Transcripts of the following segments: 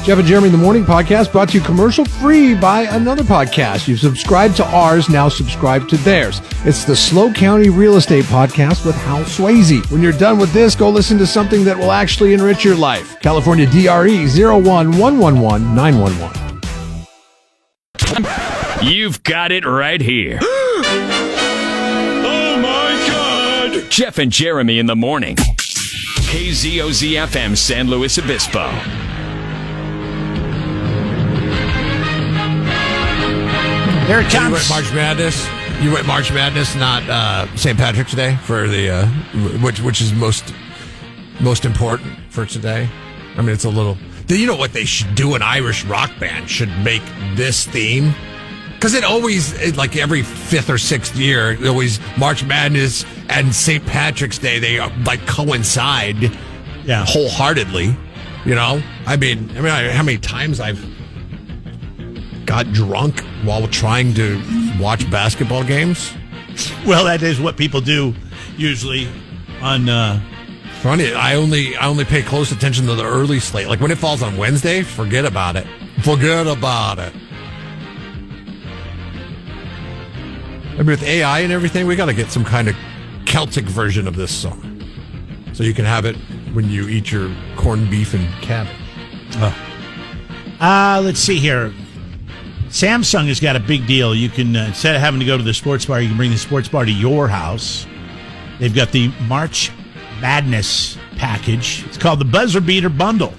Jeff and Jeremy in the Morning podcast brought to you commercial-free by another podcast. You've subscribed to ours, now subscribe to theirs. It's the Slow County Real Estate Podcast with Hal Swayze. When you're done with this, go listen to something that will actually enrich your life. California DRE 011119111. You've got it right here. Oh, my God. Jeff and Jeremy in the Morning. KZOZ-FM San Luis Obispo. Here it comes. You went March Madness. You went March Madness, not St. Patrick's Day for the which is most important for today. I mean, it's a little. You know what they should do? An Irish rock band should make this theme, because it always, like every 5th or 6th year, it always March Madness and St. Patrick's Day, they like coincide, wholeheartedly. You know, I mean, how many times I've got drunk while trying to watch basketball games. Well, that is what people do usually on. Funny, I only pay close attention to the early slate. Like when it falls on Wednesday, forget about it. Forget about it. I mean, with AI and everything, we got to get some kind of Celtic version of this song, so you can have it when you eat your corned beef and cabbage. Let's see here. Samsung has got a big deal. You can, instead of having to go to the sports bar, you can bring the sports bar to your house. They've got the March Madness package. It's called the Buzzer Beater Bundle.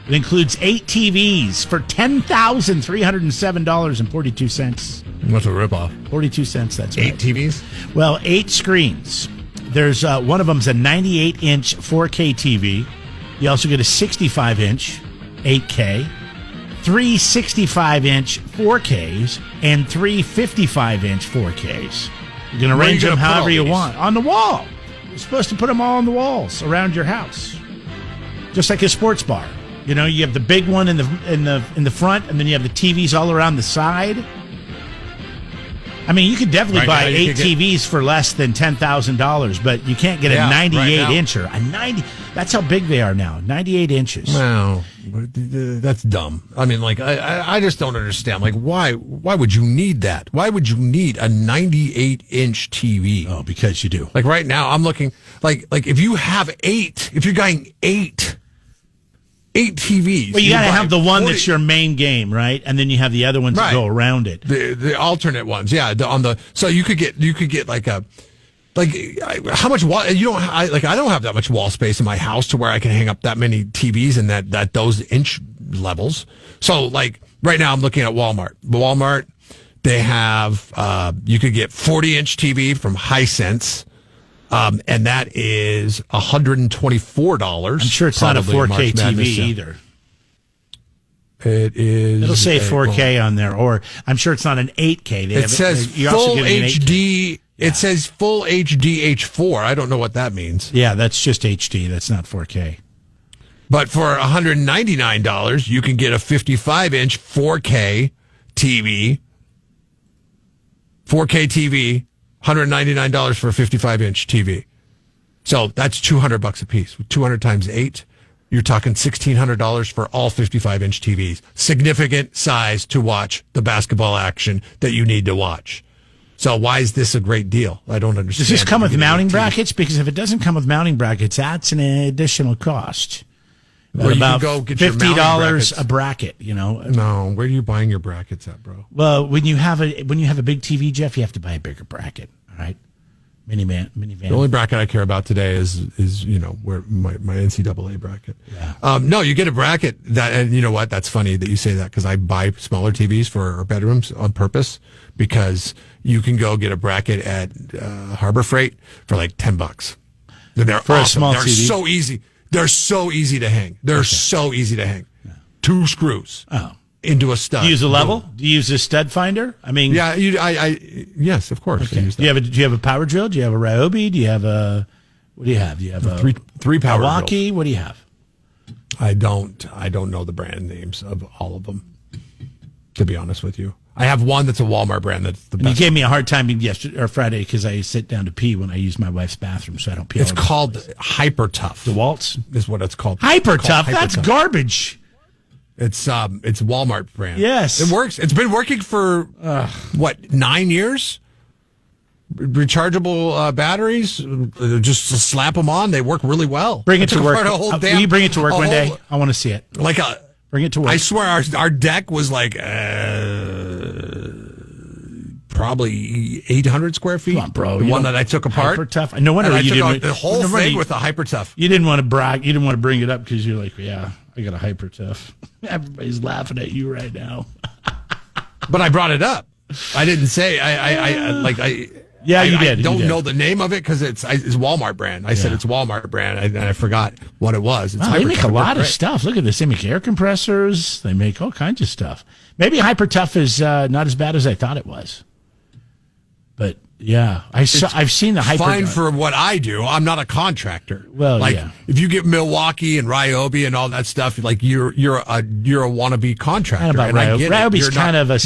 It includes 8 TVs for $10,307.42. What's a ripoff? 42 cents, that's right. 8 TVs? Well, 8 screens. There's one of them's a 98-inch 4K TV. You also get a 65-inch 8K. 3 65-inch 4Ks and 3 55-inch 4Ks. You can arrange them however you want. On the wall. You're supposed to put them all on the walls around your house, just like a sports bar. You know, you have the big one in the front, and then you have the TVs all around the side. I mean, you could definitely buy 8 TVs for less than $10,000, but you can't get a 98-incher. A 90. That's how big they are now. 98 inches. No, that's dumb. I mean, like, I just don't understand. Like, why would you need that? Why would you need a 98-inch TV? Oh, because you do. Like right now, I'm looking like if you have 8, if you're getting 8 TVs. Well, you got to have the one that's your main game, right? And then you have the other ones that go around it. The alternate ones, yeah. So you could get like how much wall? I don't have that much wall space in my house to where I can hang up that many TVs and that those inch levels. So like right now, I'm looking at Walmart. Walmart, they have you could get 40-inch TV from Hisense. And that is $124. I'm sure it's not a 4K TV either. It is. It'll say 4K on there, or I'm sure it's not an 8K. It says full HD. It says full HD H4. I don't know what that means. Yeah, that's just HD. That's not 4K. But for $199, you can get a 55-inch 4K TV. 4K TV. $199 for a 55-inch TV. So that's $200 a piece. 200 times 8, you're talking $1,600 for all 55-inch TVs. Significant size to watch the basketball action that you need to watch. So why is this a great deal? I don't understand. Does this come with mounting brackets? Because if it doesn't come with mounting brackets, that's an additional cost. Well, about you can go get $50 a bracket, you know. No, where are you buying your brackets at, bro? Well, when you have a big TV, Jeff, you have to buy a bigger bracket. All right, minivan. The only bracket I care about today is where my NCAA bracket. Yeah. No, you get a bracket that, and you know what? That's funny that you say that, because I buy smaller TVs for our bedrooms on purpose, because you can go get a bracket at Harbor Freight for like $10. They're for awesome. A small They're TV. so easy. They're so easy to hang. They're so easy to hang. Yeah. 2 screws into a stud. Do you use a level? Do you use a stud finder? I mean, yeah. Yes, of course. Okay. Do you have a power drill? Do you have a Ryobi? Do you have a? What do you have? Do you have a three power Milwaukee? drills. What do you have? I don't know the brand names of all of them, to be honest with you. I have one that's a Walmart brand that's the best. You gave me a hard time yesterday or Friday because I sit down to pee when I use my wife's bathroom, so I don't pee. It's called Hyper Tough. DeWalt's is what it's called. Hyper Tough. That's garbage. It's Walmart brand. Yes. It works. It's been working for 9 years. Rechargeable batteries, just slap them on. They work really well. Bring it to work. Will you bring it to work one day? I want to see it. Bring it to work. I swear our deck was like probably 800 square feet. Come on, bro. The one that I took apart. Hyper tough. No wonder you didn't. The whole thing with the hyper tough. You didn't want to brag. You didn't want to bring it up because you're like, yeah, I got a hyper tough. Everybody's laughing at you right now. But I brought it up. I didn't say Yeah, you did. I don't know the name of it because it's Walmart brand. I said it's Walmart brand, and I forgot what it was. It's they make a lot of stuff. Look at this. They make air compressors. They make all kinds of stuff. Maybe Hyper Tough is not as bad as I thought it was. But yeah, I've seen the Hyper. Fine for what I do. I'm not a contractor. Well, if you get Milwaukee and Ryobi and all that stuff, like you're a wannabe contractor. About Ryobi. Ryobi's kind of a.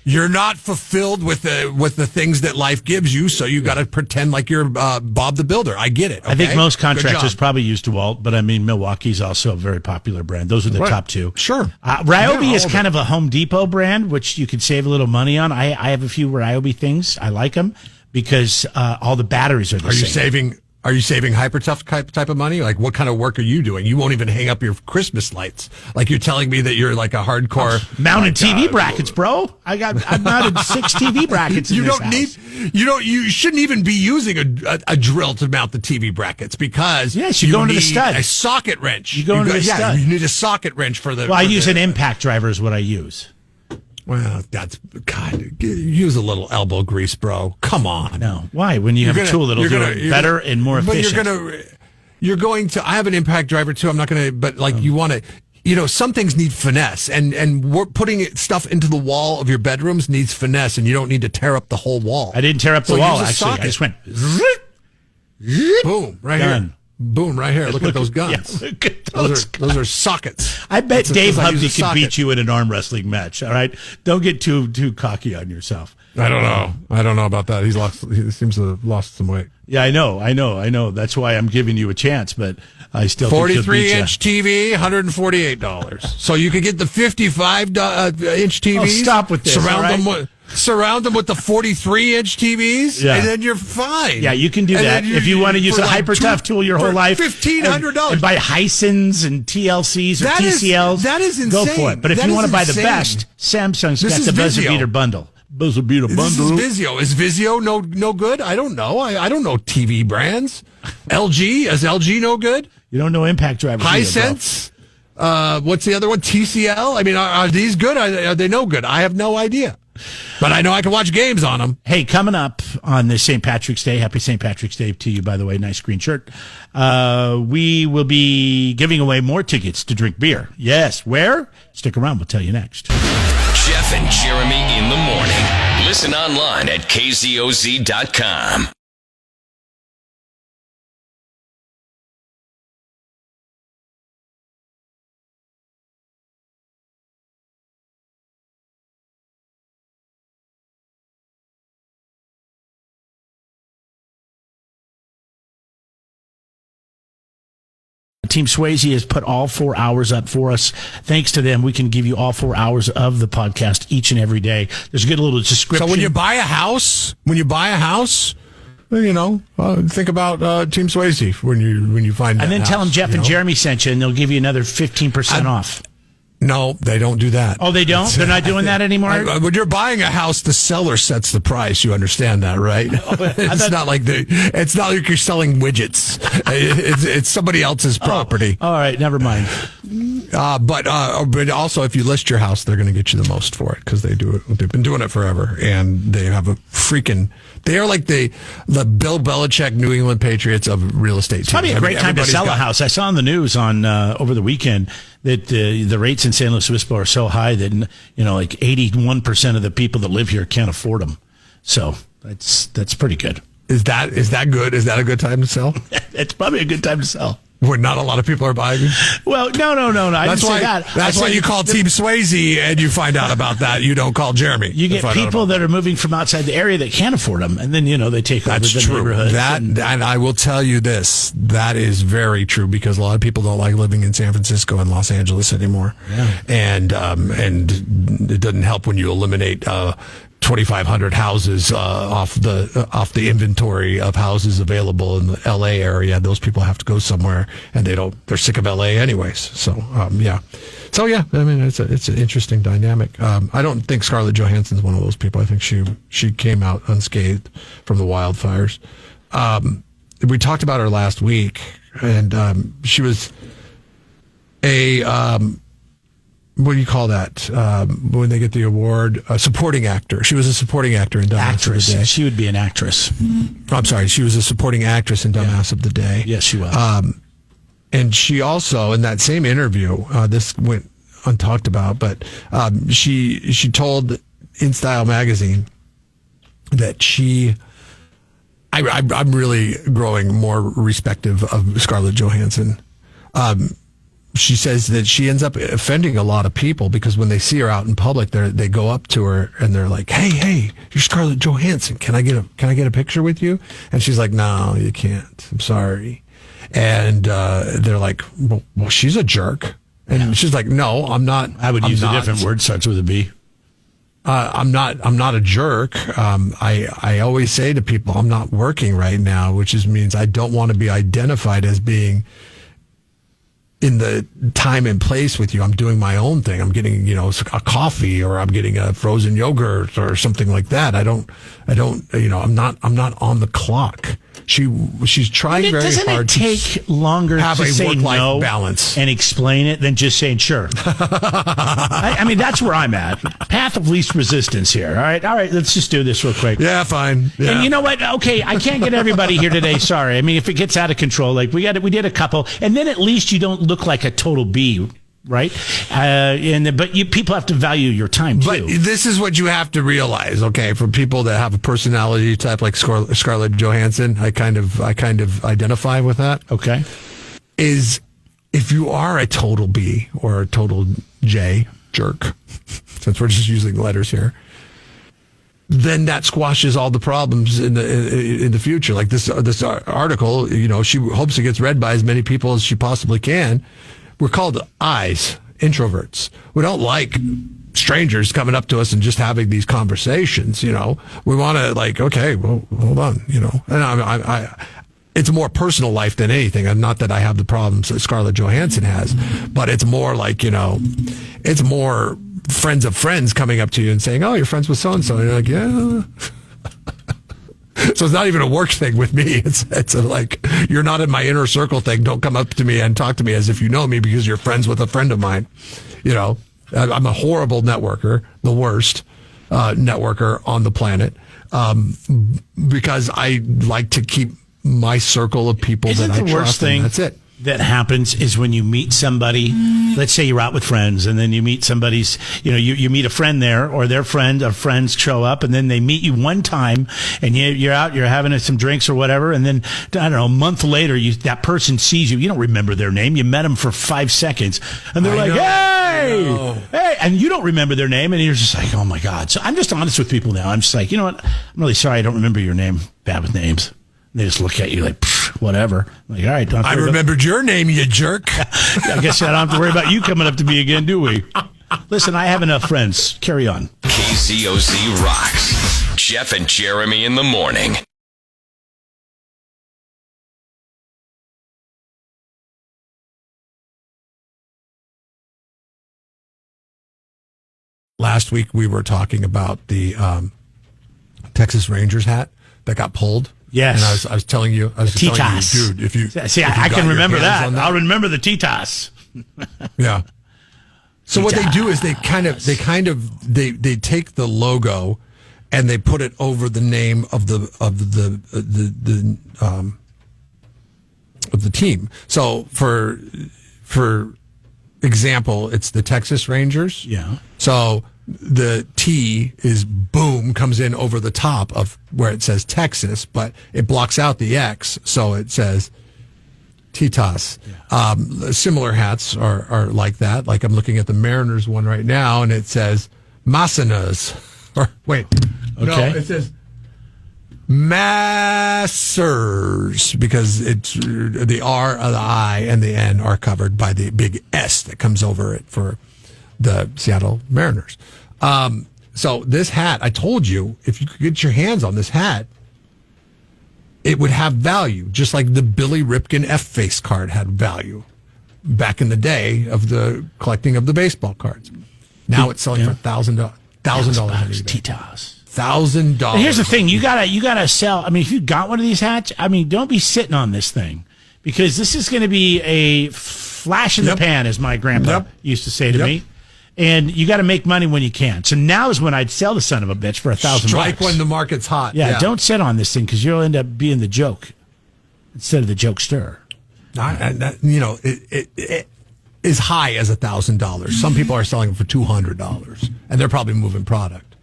You're not fulfilled with the things that life gives you, so you got to pretend like you're Bob the Builder. I get it. Okay? I think most contractors probably use DeWalt, but I mean Milwaukee's also a very popular brand. Those are the top two. Sure. Ryobi is kind of a Home Depot brand, which you could save a little money on. I have a few Ryobi things. I like them because all the batteries are the same. Are you saving hyper tough type of money? Like, what kind of work are you doing? You won't even hang up your Christmas lights. Like, you're telling me that you're like a hardcore mounted TV brackets, bro. I've mounted 6 TV brackets. You shouldn't even be using a drill to mount the TV brackets because you go into the stud. A socket wrench. You go into the stud. You need a socket wrench for the. Well, I use an impact driver is what I use. Well, use a little elbow grease, bro. Come on. No. Why? When you have a tool that'll do it better and more efficient. You're going to, I have an impact driver too. I'm not going to, but you want to, some things need finesse and putting stuff into the wall of your bedrooms needs finesse and you don't need to tear up the whole wall. I didn't tear up the wall, actually. Socket. I just went, boom, right here. Boom, right here. Look at those guns. Yeah, look at those are sockets. I bet Dave Hubsey could beat you in an arm wrestling match. All right, don't get too cocky on yourself. I don't know about that. He seems to have lost some weight. Yeah, I know. That's why I'm giving you a chance, but I still 43-inch TV, $148. So you could get the 55-inch TVs. Oh, stop with this. Surround them with the 43-inch TVs, and then you're fine. Yeah, you can do that. If you want to use a Hyper Tough tool your whole life, $1,500. And buy Hisons and TLCs or TCLs. That is insane. Go for it. But if you want to buy the best, Samsung's got the Buzzer Beater bundle. Buzzer Beater bundle. This is Vizio. Is Vizio no good? I don't know. I don't know TV brands. LG? Is LG no good? You don't know impact drivers. Hisense? What's the other one? TCL? I mean, are these good? Are they no good? I have no idea. But I know I can watch games on them. Hey, coming up on this St. Patrick's Day, happy St. Patrick's Day to you, by the way, nice green shirt. We will be giving away more tickets to drink beer. Yes, where? Stick around, we'll tell you next. Jeff and Jeremy in the morning. Listen online at kzoz.com. Team Swayze has put all 4 hours up for us. Thanks to them, we can give you all 4 hours of the podcast each and every day. There's a good little description. So when you buy a house, think about Team Swayze when you find that. And then house, tell them Jeff and Jeremy sent you, and they'll give you another 15% off. No, they don't do that. Oh, they don't? They're not doing that anymore? When you're buying a house, the seller sets the price. You understand that, right? It's not like you're selling widgets. It's somebody else's property. All right, never mind. But also, if you list your house, they're going to get you the most for it because they do it. They've been doing it forever, and they have a freaking. They are like the Bill Belichick New England Patriots of real estate. It's probably a great time to sell a house. I saw on the news on over the weekend that the rates in San Luis Obispo are so high that like 81% of the people that live here can't afford them. So that's pretty good. Is that good? Is that a good time to sell? It's probably a good time to sell. When not a lot of people are buying them? Well, no. I didn't say that. That's why you call Team Swayze and you find out about that. You don't call Jeremy. You get people that are moving from outside the area that can't afford them, and then they take over the neighborhood. And I will tell you this: that is very true because a lot of people don't like living in San Francisco and Los Angeles anymore. Yeah. And it doesn't help when you eliminate 2,500 houses off the inventory of houses available in the L.A. area. Those people have to go somewhere, and they're sick of L.A. anyways. So yeah. So yeah, I mean it's an interesting dynamic. I don't think Scarlett Johansson's one of those people. I think she came out unscathed from the wildfires. We talked about her last week, and she was a what do you call that when they get the award? A supporting actor. She was a supporting actor in Dumbass of the Day. She would be an actress. I'm sorry. She was a supporting actress in Dumbass of the Day. Yes, she was. And she also, in that same interview, this went untalked about, but she told InStyle magazine that I'm really growing more respective of Scarlett Johansson. She says that she ends up offending a lot of people because when they see her out in public, they go up to her and they're like, "Hey, you're Scarlett Johansson. Can I get a picture with you?" And she's like, "No, you can't. I'm sorry." And they're like, "Well, she's a jerk." And she's like, "No, I'm not. I would use a different word. Starts with a B. I'm not a jerk. I always say to people, I'm not working right now, which means I don't want to be identified as being in the time and place with you. I'm doing my own thing. I'm getting, a coffee or I'm getting a frozen yogurt or something like that. I'm not on the clock." She's trying very hard to take longer have to a say work-life no balance and explain it than just saying sure. I mean, that's where I'm at. Path of least resistance here. All right. Let's just do this real quick. Yeah, fine. Yeah. And you know what? Okay, I can't get everybody here today. Sorry. I mean, if it gets out of control, like we did a couple, and then at least you don't look like a total B. Right, people have to value your time too. But this is what you have to realize, okay? For people that have a personality type like Scarlett Johansson, I kind of identify with that. Okay, is if you are a total B or a total J jerk, since we're just using letters here, then that squashes all the problems in the future. Like this article, she hopes it gets read by as many people as she possibly can. We're called I's, introverts. We don't like strangers coming up to us and just having these conversations, We want to okay, well, hold on, And it's a more personal life than anything. And not that I have the problems that Scarlett Johansson has, but it's more like, it's more friends of friends coming up to you and saying, "Oh, you're friends with so-and-so." And you're like, "Yeah." So it's not even a work thing with me. It's like, you're not in my inner circle thing. Don't come up to me and talk to me as if you know me because you're friends with a friend of mine. I'm a horrible networker, the worst networker on the planet, because I like to keep my circle of people that I trust. The worst thing that's it. That happens is when you meet somebody, let's say you're out with friends, and then you meet somebody's, you meet a friend there, or their friend or friends show up, and then they meet you one time, and you're out, you're having some drinks or whatever, and then, I don't know, a month later, that person sees you. You don't remember their name. You met them for 5 seconds, and they're hey, and you don't remember their name, and you're just like, oh my God. So I'm just honest with people now. I'm just like, you know what? I'm really sorry I don't remember your name. Bad with names. And they just look at you like, whatever. I'm like, all right. I remembered your name, you jerk. I guess I don't have to worry about you coming up to me again, do we? Listen, I have enough friends. Carry on. KZOZ rocks. Jeff and Jeremy in the morning. Last week we were talking about the Texas Rangers hat that got pulled. Yes. And I was telling you, dude, if you I can remember that. I'll remember the Titas. Yeah. So what they do is they take the logo and they put it over the name of the team. So for example, it's the Texas Rangers. Yeah. So the T comes in over the top of where it says Texas, but it blocks out the X. So it says Titas. Similar hats are like that. Like I'm looking at the Mariners one right now, and it says Massinas. Or wait, no, it says Massers, because it's the R, the I, and the N are covered by the big S that comes over it for the Seattle Mariners. So this hat, I told you, if you could get your hands on this hat, it would have value, just like the Billy Ripken F-Face card had value back in the day of the collecting of the baseball cards. Now it's selling for $1,000. Titas. $1,000. And here's the thing: you gotta sell. I mean, if you got one of these hats, I mean, don't be sitting on this thing, because this is going to be a flash in the pan, as my grandpa used to say to me. And you got to make money when you can. So now is when I'd sell the son of a bitch for $1,000. Strike when the market's hot. Yeah, don't sit on this thing, because you'll end up being the joke instead of the jokester. It is high as $1,000. Some people are selling them for $200, and they're probably moving product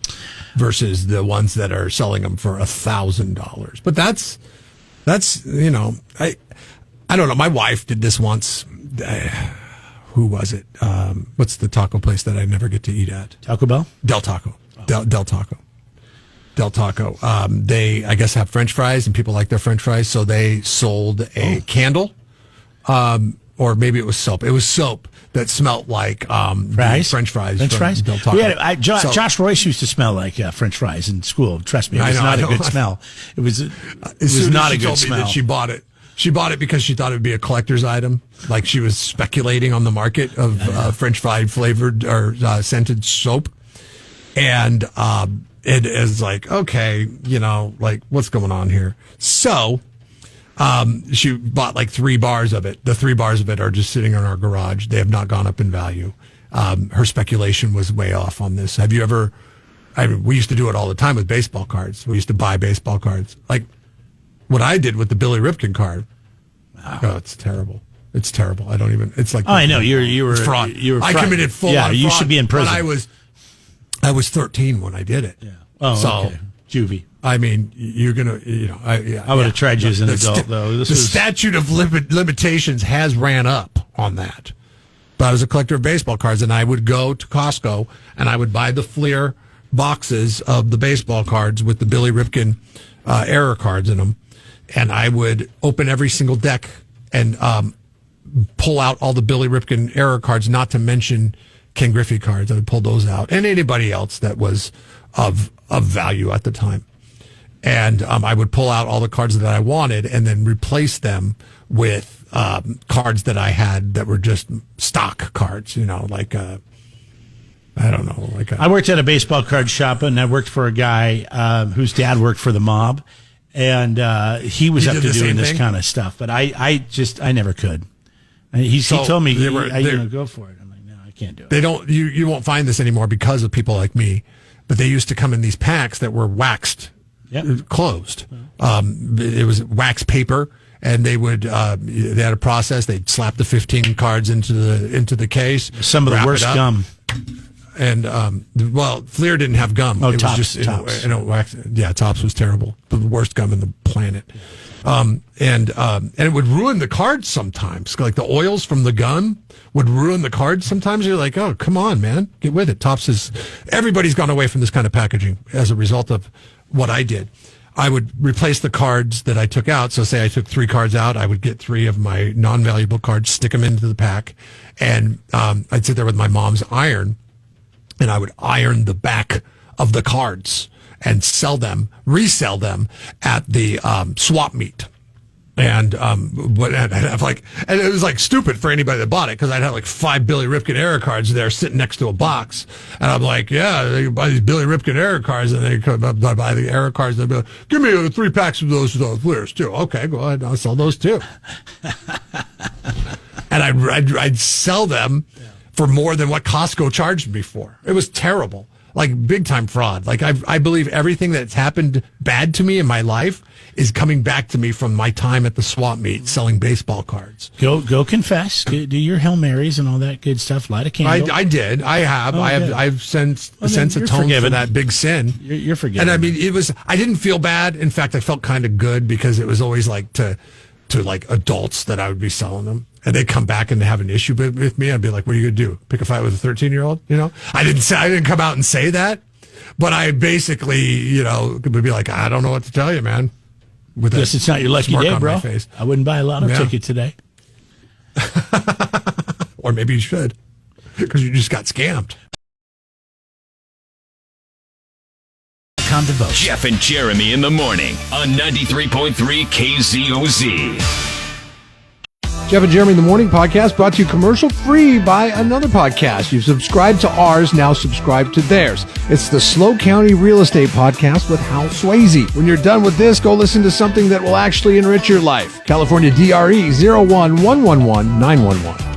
versus the ones that are selling them for $1,000. But that's I don't know. My wife did this once. Who was it? What's the taco place that I never get to eat at? Taco Bell? Del Taco. Del Taco. Del Taco. They, I guess, have French fries, and people like their French fries, so they sold a candle. Or maybe it was soap. It was soap that smelled like French fries. French fries? Del Taco. Josh Royce used to smell like French fries in school. Trust me, it was not a good smell. It was not a good smell. That she bought it. She bought it because she thought it would be a collector's item. Like she was speculating on the market of French fry flavored or scented soap. And it is like, okay, like what's going on here? So she bought like 3 bars of it. The 3 bars of it are just sitting in our garage. They have not gone up in value. Her speculation was way off on this. Have you ever? We used to do it all the time with baseball cards. We used to buy baseball cards. Like what I did with the Billy Ripken card. Wow. Oh, it's terrible. It's terrible. I don't even. It's like. Oh, I know you were fraud. I committed full. Yeah, on you fraud, should be in prison. I was 13 when I did it. Yeah. Oh, so, okay. Juvie. I mean, you're gonna, I would have tried you as an adult, though. The statute of limitations has ran up on that. But I was a collector of baseball cards, and I would go to Costco and I would buy the Fleer boxes of the baseball cards with the Billy Ripken error cards in them, and I would open every single deck and pull out all the Billy Ripken error cards, not to mention Ken Griffey cards. I would pull those out, and anybody else that was of value at the time. And I would pull out all the cards that I wanted and then replace them with cards that I had that were just stock cards, like I don't know. I worked at a baseball card shop, and I worked for a guy whose dad worked for the mob, and he was up to doing this kind of stuff. But I never could. He told me, go for it. I'm like, no, I can't do it. They don't. You won't find this anymore because of people like me. But they used to come in these packs that were waxed. Yep. Closed. It was wax paper, and they would they had a process. They'd slap the 15 cards into the case. Some of the worst gum. And Fleer didn't have gum. Oh, it Tops. was just Tops. Wax. Yeah, Tops was terrible. The worst gum in the planet. And it would ruin the cards sometimes. Like the oils from the gum would ruin the cards sometimes. You're like, oh, come on, man, get with it. Everybody's gone away from this kind of packaging as a result of what I did. I would replace the cards that I took out. So say I took 3 cards out, I would get 3 of my non-valuable cards, stick them into the pack, and I'd sit there with my mom's iron, and I would iron the back of the cards and resell them at the swap meet. And and it was like stupid for anybody that bought it, because I'd have like 5 Billy Ripken error cards there sitting next to a box, and I'm like, yeah, they buy these Billy Ripken error cards, and they come up, buy the error cards, and they'd be like, give me 3 packs of those Fleers too. Okay, go ahead, I'll sell those too. And I'd sell them for more than what Costco charged me for. It was terrible. Like big time fraud. Like I believe everything that's happened bad to me in my life is coming back to me from my time at the swap meet selling baseball cards. Go confess. Do your Hail Marys and all that good stuff. Light a candle. I did. I have. Oh, I've since atoned for that big sin. You're forgiven. And I mean, I didn't feel bad. In fact, I felt kind of good, because it was always like to to like adults that I would be selling them, and they come back and have an issue with me. I'd be like, "What are you gonna do? Pick a fight with a 13-year-old?" You know, I didn't come out and say that, but I basically, you know, would be like, "I don't know what to tell you, man." With Guess it's not your lucky day, bro. Face. I wouldn't buy a lotto ticket today. Or maybe you should, because you just got scammed. Jeff and Jeremy in the morning on 93.3 KZOZ. Jeff and Jeremy in the Morning podcast brought to you commercial free by another podcast. You've subscribed to ours, now subscribe to theirs. It's the Slow County Real Estate Podcast with Hal Swayze. When you're done with this, go listen to something that will actually enrich your life. California DRE 01111 911.